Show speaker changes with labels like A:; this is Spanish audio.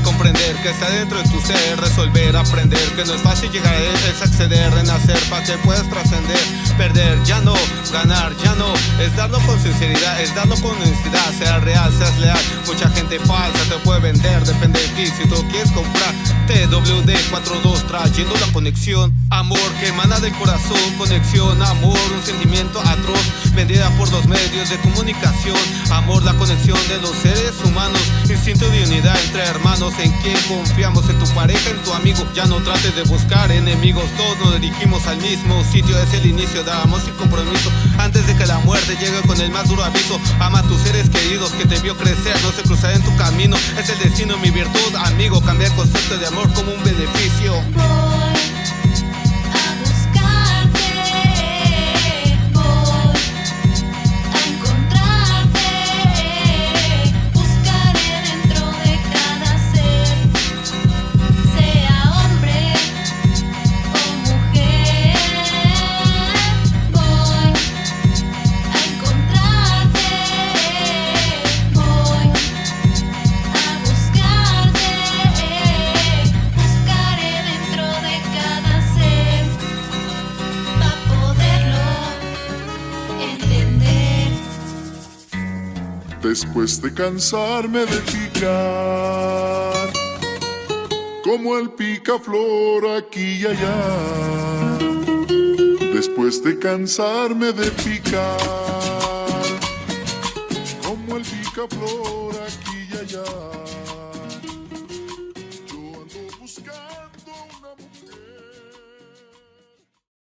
A: Comprender que está dentro de tu ser, resolver, aprender que no es fácil llegar a él, es acceder, renacer para que puedas trascender. Perder ya no, ganar ya no, es darlo con sinceridad, es darlo con honestidad, seas real, seas leal. Mucha gente falsa te puede vender, depende de ti si tú quieres comprar. TWD42 trayendo la conexión, amor que emana del corazón, conexión, amor, un sentimiento atroz, vendida por los medios de comunicación. Amor, la conexión de los seres humanos, instinto de unidad entre hermanos, en quien confiamos, en tu pareja, en tu amigo. Ya no trates de buscar enemigos, todos nos dirigimos al mismo sitio, es el inicio de amor sin compromiso, antes de que la muerte llegue con el más duro aviso. Ama a tus seres queridos que te vio crecer, no se cruzará en tu camino, es el destino, mi virtud, amigo, cambiar el concepto de amor como un beneficio.
B: Después de cansarme de picar, como el picaflor aquí y allá. Después de cansarme de picar, como el picaflor aquí y allá.